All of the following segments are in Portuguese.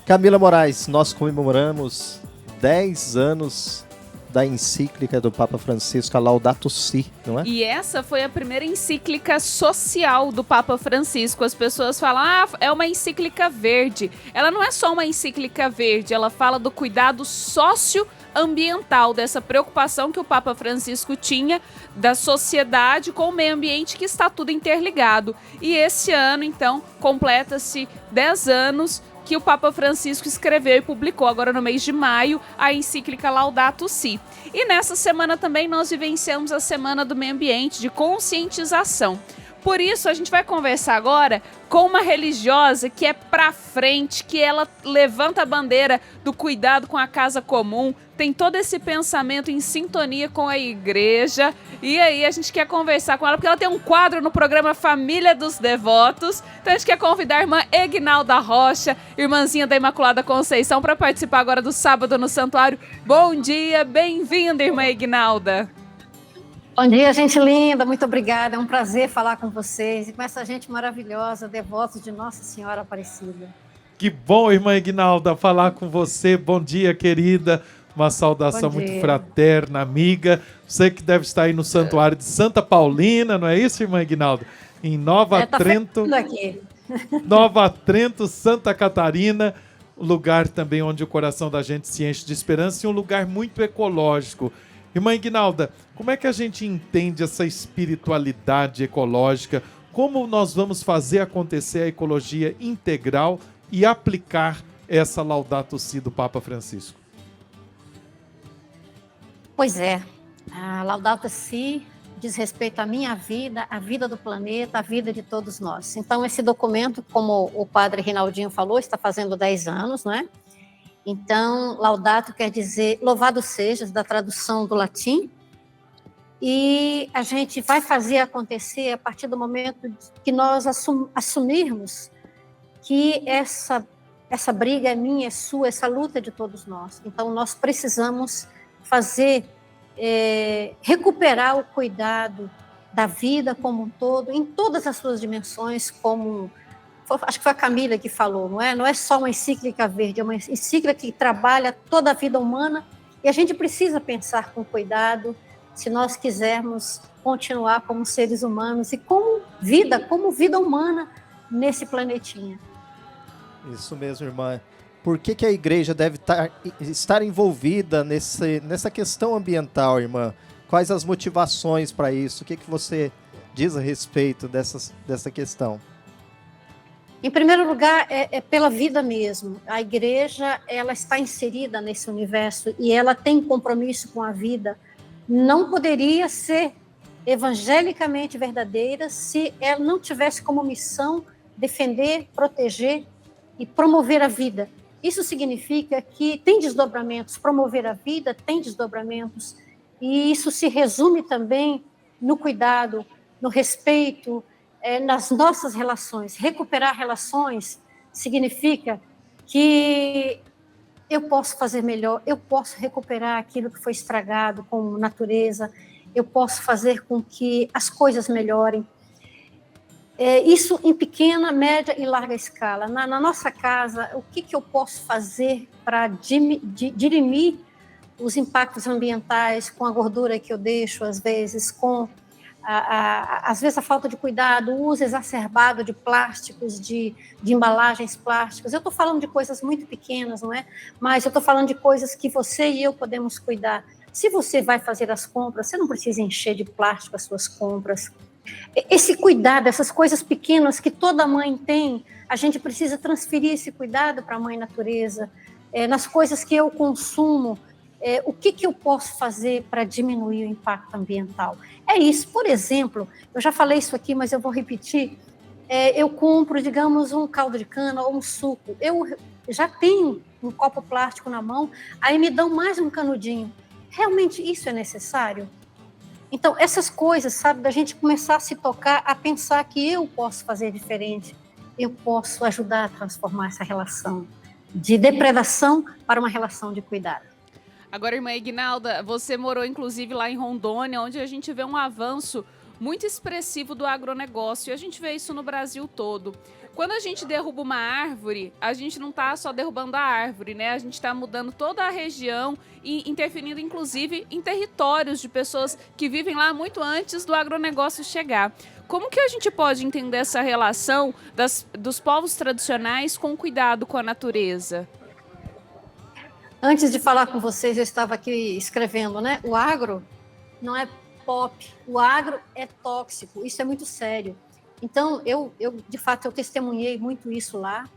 Camila Moraes, nós comemoramos 10 anos da encíclica do Papa Francisco, a Laudato Si, não é? E essa foi a primeira encíclica social do Papa Francisco. As pessoas falam, é uma encíclica verde. Ela não é só uma encíclica verde, ela fala do cuidado socioambiental, dessa preocupação que o Papa Francisco tinha da sociedade com o meio ambiente, que está tudo interligado. E esse ano, então, completa-se 10 anos que o Papa Francisco escreveu e publicou agora no mês de maio a encíclica Laudato Si. E nessa semana também nós vivenciamos a Semana do Meio Ambiente, de conscientização. Por isso, a gente vai conversar agora com uma religiosa que é pra frente, que ela levanta a bandeira do cuidado com a casa comum, tem todo esse pensamento em sintonia com a igreja. E aí a gente quer conversar com ela, porque ela tem um quadro no programa Família dos Devotos. Então a gente quer convidar a irmã Egnalda Rocha, irmãzinha da Imaculada Conceição, para participar agora do Sábado no Santuário. Bom dia, bem-vinda, irmã Egnalda. Bom dia, gente linda, muito obrigada, é um prazer falar com vocês e com essa gente maravilhosa, devotos de Nossa Senhora Aparecida. Que bom, irmã Egnalda, falar com você. Bom dia, querida. Uma saudação muito fraterna, amiga. Você que deve estar aí no Santuário de Santa Paulina, não é isso, irmã Egnalda? Em Nova Trento. Aqui. Nova Trento, Santa Catarina. Um lugar também onde o coração da gente se enche de esperança e um lugar muito ecológico. Irmã Egnalda, como é que a gente entende essa espiritualidade ecológica? Como nós vamos fazer acontecer a ecologia integral e aplicar essa Laudato Si do Papa Francisco? Pois é, a Laudato Si diz respeito à minha vida, à vida do planeta, à vida de todos nós. Então, esse documento, como o padre Rinaldinho falou, está fazendo 10 anos, não é? Então, Laudato quer dizer louvado sejas, da tradução do latim, e a gente vai fazer acontecer a partir do momento que nós assumirmos que essa briga é minha, é sua, essa luta é de todos nós. Então, nós precisamos fazer, recuperar o cuidado da vida como um todo, em todas as suas dimensões, como acho que foi a Camila que falou, não é? Não é só uma encíclica verde, é uma encíclica que trabalha toda a vida humana e a gente precisa pensar com cuidado se nós quisermos continuar como seres humanos e como vida humana nesse planetinha. Isso mesmo, irmã. Por que a igreja deve estar envolvida nessa questão ambiental, irmã? Quais as motivações para isso? O que você diz a respeito dessa questão? Em primeiro lugar, é pela vida mesmo. A igreja, ela está inserida nesse universo e ela tem compromisso com a vida. Não poderia ser evangelicamente verdadeira se ela não tivesse como missão defender, proteger e promover a vida. Isso significa que tem desdobramentos, promover a vida tem desdobramentos, e isso se resume também no cuidado, no respeito, nas nossas relações. Recuperar relações significa que eu posso fazer melhor, eu posso recuperar aquilo que foi estragado com natureza, eu posso fazer com que as coisas melhorem. Isso em pequena, média e larga escala. Na nossa casa, o que eu posso fazer para dirimir os impactos ambientais com a gordura que eu deixo, às vezes, com às vezes a falta de cuidado, o uso exacerbado de plásticos, de embalagens plásticas. Eu estou falando de coisas muito pequenas, não é? Mas eu estou falando de coisas que você e eu podemos cuidar. Se você vai fazer as compras, você não precisa encher de plástico as suas compras. Esse cuidado, essas coisas pequenas que toda mãe tem, a gente precisa transferir esse cuidado para a mãe natureza. Nas coisas que eu consumo, o que eu posso fazer para diminuir o impacto ambiental? É isso. Por exemplo, eu já falei isso aqui, mas eu vou repetir. Eu compro, digamos, um caldo de cana ou um suco. Eu já tenho um copo plástico na mão, aí me dão mais um canudinho. Realmente isso é necessário? Então, essas coisas, sabe, da gente começar a se tocar, a pensar que eu posso fazer diferente, eu posso ajudar a transformar essa relação de depredação para uma relação de cuidado. Agora, irmã Egnalda, você morou inclusive lá em Rondônia, onde a gente vê um avanço muito expressivo do agronegócio. E a gente vê isso no Brasil todo. Quando a gente derruba uma árvore, a gente não está só derrubando a árvore, né? A gente está mudando toda a região e interferindo, inclusive, em territórios de pessoas que vivem lá muito antes do agronegócio chegar. Como que a gente pode entender essa relação dos povos tradicionais com o cuidado com a natureza? Antes de falar com vocês, eu estava aqui escrevendo, né? O agro não é pop, o agro é tóxico, isso é muito sério. Então, de fato, eu testemunhei muito isso lá,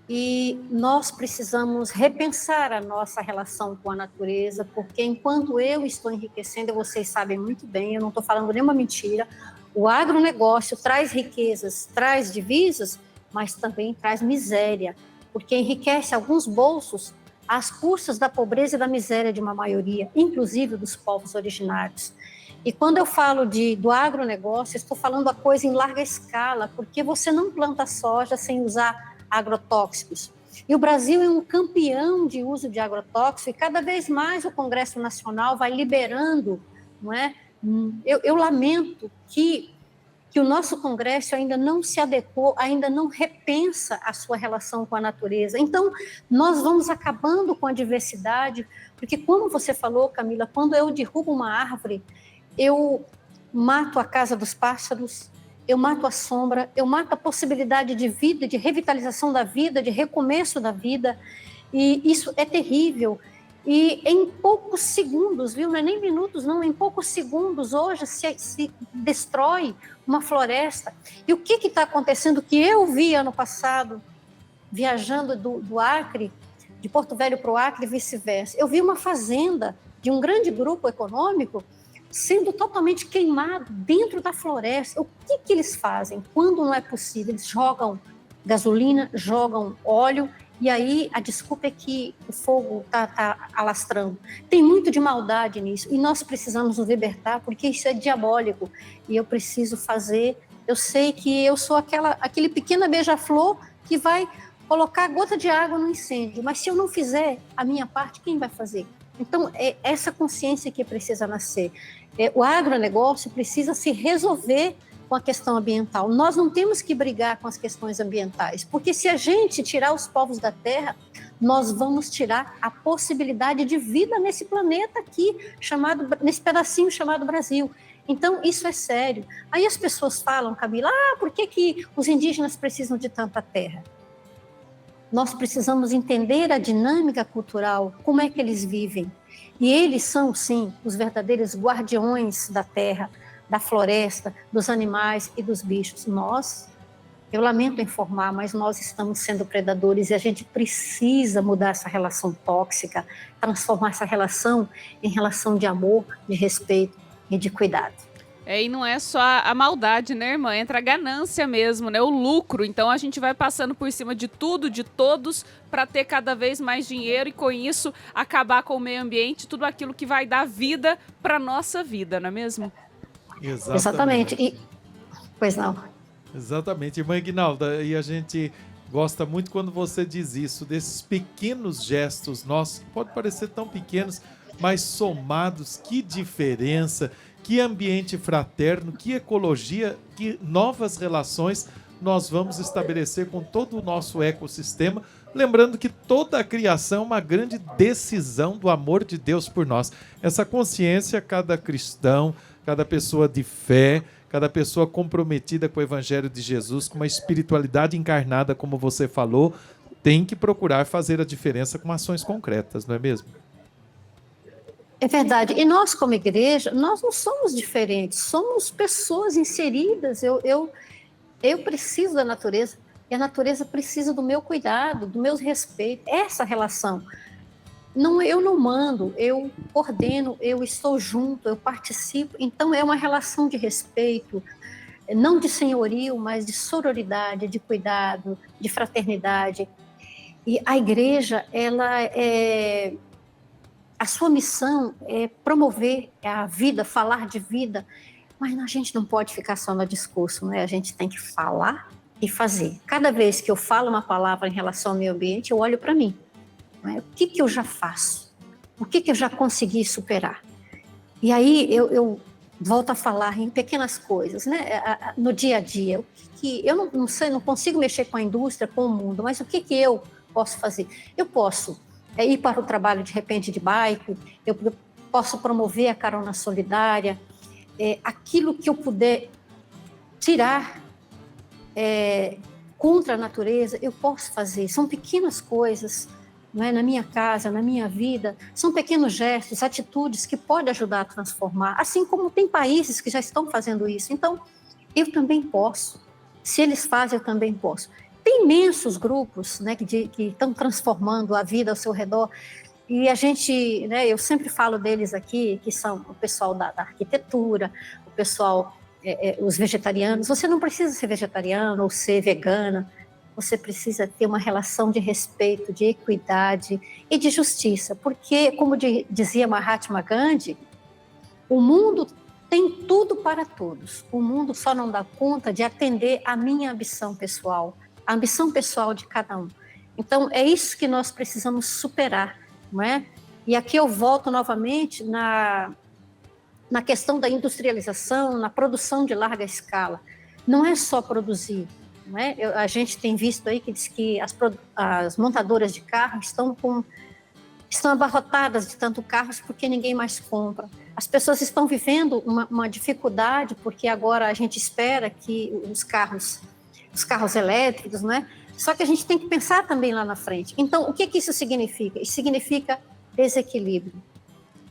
e nós precisamos repensar a nossa relação com a natureza, porque enquanto eu estou enriquecendo, vocês sabem muito bem, eu não estou falando nenhuma mentira, o agronegócio traz riquezas, traz divisas, mas também traz miséria, porque enriquece alguns bolsos às custas da pobreza e da miséria de uma maioria, inclusive dos povos originários. E quando eu falo do agronegócio, estou falando a coisa em larga escala, porque você não planta soja sem usar agrotóxicos. E o Brasil é um campeão de uso de agrotóxicos, e cada vez mais o Congresso Nacional vai liberando, não é? Eu lamento que o nosso Congresso ainda não se adequou, ainda não repensa a sua relação com a natureza. Então, nós vamos acabando com a diversidade, porque como você falou, Camila, quando eu derrubo uma árvore, eu mato a casa dos pássaros, eu mato a sombra, eu mato a possibilidade de vida, de revitalização da vida, de recomeço da vida, e isso é terrível. E em poucos segundos, viu? Não é nem minutos, não, em poucos segundos hoje se destrói uma floresta. E o que está acontecendo que eu vi ano passado, viajando do Acre, de Porto Velho para o Acre e vice-versa? Eu vi uma fazenda de um grande grupo econômico sendo totalmente queimado dentro da floresta. O que eles fazem quando não é possível? Eles jogam gasolina, jogam óleo, e aí a desculpa é que o fogo está alastrando. Tem muito de maldade nisso, e nós precisamos nos libertar, porque isso é diabólico, e eu preciso fazer. Eu sei que eu sou aquele pequena beija-flor que vai colocar gota de água no incêndio, mas se eu não fizer a minha parte, quem vai fazer? Então, é essa consciência que precisa nascer. O agronegócio precisa se resolver com a questão ambiental. Nós não temos que brigar com as questões ambientais, porque se a gente tirar os povos da terra, nós vamos tirar a possibilidade de vida nesse planeta aqui, nesse pedacinho chamado Brasil. Então, isso é sério. Aí as pessoas falam, Camila, por que os indígenas precisam de tanta terra? Nós precisamos entender a dinâmica cultural, como é que eles vivem. E eles são, sim, os verdadeiros guardiões da terra, da floresta, dos animais e dos bichos. Eu lamento informar, mas nós estamos sendo predadores, e a gente precisa mudar essa relação tóxica, transformar essa relação em relação de amor, de respeito e de cuidado. E não é só a maldade, né, irmã? Entra a ganância mesmo, né? O lucro. Então a gente vai passando por cima de tudo, de todos, para ter cada vez mais dinheiro e com isso acabar com o meio ambiente, tudo aquilo que vai dar vida para nossa vida, não é mesmo? Exatamente. Pois não. Exatamente. Irmã Ignalda, e a gente gosta muito quando você diz isso, desses pequenos gestos nossos, que podem parecer tão pequenos, mas somados, que diferença, que ambiente fraterno, que ecologia, que novas relações nós vamos estabelecer com todo o nosso ecossistema, lembrando que toda a criação é uma grande decisão do amor de Deus por nós. Essa consciência, cada cristão, cada pessoa de fé, cada pessoa comprometida com o Evangelho de Jesus, com uma espiritualidade encarnada, como você falou, tem que procurar fazer a diferença com ações concretas, não é mesmo? É verdade. E nós, como igreja, nós não somos diferentes, somos pessoas inseridas. Eu preciso da natureza, e a natureza precisa do meu cuidado, do meu respeito. Essa relação. Eu não mando, eu coordeno, eu estou junto, eu participo. Então, é uma relação de respeito, não de senhorio, mas de sororidade, de cuidado, de fraternidade. E a igreja, a sua missão é promover a vida, falar de vida, mas a gente não pode ficar só no discurso, né? A gente tem que falar e fazer. Cada vez que eu falo uma palavra em relação ao meio ambiente, eu olho para mim. O que eu já faço? O que eu já consegui superar? E aí volto a falar em pequenas coisas, né? No dia a dia. Eu não sei, não consigo mexer com a indústria, com o mundo, mas o que eu posso fazer? Eu posso ir para o trabalho, de repente, de bike, eu posso promover a carona solidária, aquilo que eu puder tirar contra a natureza, eu posso fazer. São pequenas coisas, não é? Na minha casa, na minha vida, são pequenos gestos, atitudes que podem ajudar a transformar, assim como tem países que já estão fazendo isso. Então, eu também posso. Se eles fazem, eu também posso. Tem imensos grupos, né, que estão transformando a vida ao seu redor, e a gente, né, eu sempre falo deles aqui, que são o pessoal da arquitetura, o pessoal, os vegetarianos. Você não precisa ser vegetariano ou ser vegana, você precisa ter uma relação de respeito, de equidade e de justiça, porque, como dizia Mahatma Gandhi, o mundo tem tudo para todos, o mundo só não dá conta de atender a minha ambição pessoal, a ambição pessoal de cada um. Então, é isso que nós precisamos superar, não é? E aqui eu volto novamente na questão da industrialização, na produção de larga escala. Não é só produzir, não é? A gente tem visto aí que diz que as montadoras de carro estão abarrotadas de tanto carros porque ninguém mais compra. As pessoas estão vivendo uma dificuldade porque agora a gente espera que os carros elétricos, não é? Só que a gente tem que pensar também lá na frente. Então, o que isso significa? Isso significa desequilíbrio.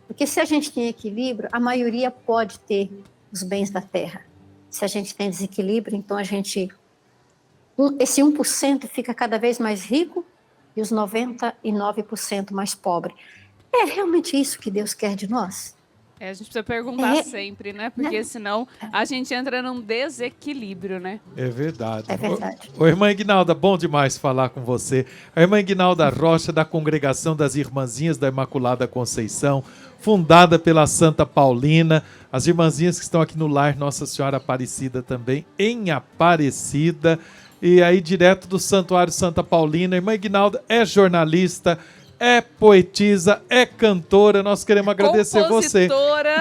Porque se a gente tem equilíbrio, a maioria pode ter os bens da terra. Se a gente tem desequilíbrio, então esse 1% fica cada vez mais rico e os 99% mais pobre. É realmente isso que Deus quer de nós? A gente precisa perguntar sempre, né? Porque senão a gente entra num desequilíbrio, né? É verdade. É verdade. Ô, irmã Ignalda, bom demais falar com você. A irmã Ignalda Rocha, da Congregação das Irmãzinhas da Imaculada Conceição, fundada pela Santa Paulina. As irmãzinhas que estão aqui no lar Nossa Senhora Aparecida também, em Aparecida. E aí, direto do Santuário Santa Paulina, a irmã Ignalda é jornalista, é poetisa, é cantora. Nós queremos agradecer você.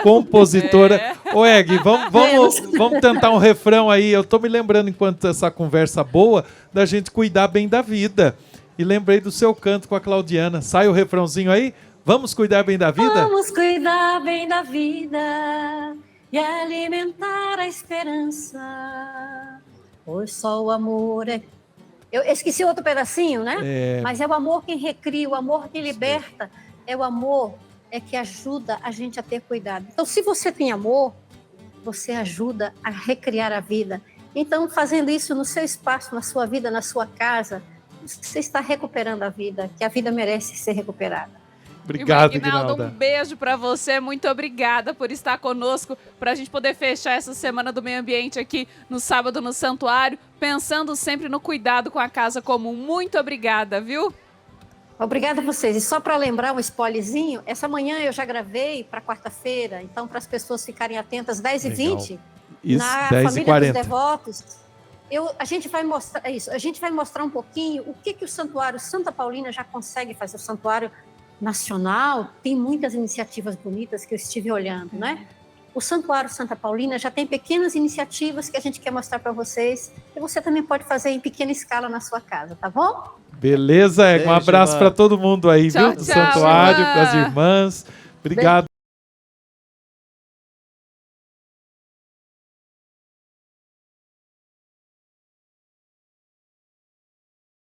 Compositora. Ô, Egg, vamos tentar um refrão aí. Eu tô me lembrando, enquanto essa conversa boa, da gente cuidar bem da vida. E lembrei do seu canto com a Claudiana. Sai o refrãozinho aí? Vamos cuidar bem da vida? Vamos cuidar bem da vida e alimentar a esperança. Pois só o amor é... Eu esqueci outro pedacinho, né? Mas é o amor quem recria, o amor que liberta. É o amor que ajuda a gente a ter cuidado. Então, se você tem amor, você ajuda a recriar a vida. Então, fazendo isso no seu espaço, na sua vida, na sua casa, você está recuperando a vida, que a vida merece ser recuperada. Obrigado, Ignalda. Um beijo para você. Muito obrigada por estar conosco, para a gente poder fechar essa Semana do Meio Ambiente aqui no sábado no Santuário, pensando sempre no cuidado com a casa comum. Muito obrigada, viu? Obrigada a vocês. E só para lembrar um spoilerzinho, essa manhã eu já gravei para quarta-feira, então para as pessoas ficarem atentas, 10h20, na 10h40. Família dos Devotos. A gente vai mostrar isso. A gente vai mostrar um pouquinho o que o Santuário Santa Paulina já consegue fazer. O Santuário Nacional tem muitas iniciativas bonitas que eu estive olhando, né? O Santuário Santa Paulina já tem pequenas iniciativas que a gente quer mostrar para vocês, que você também pode fazer em pequena escala na sua casa, tá bom? Beleza, um abraço para todo mundo aí, tchau, viu? Do Santuário, para as irmãs. Obrigado.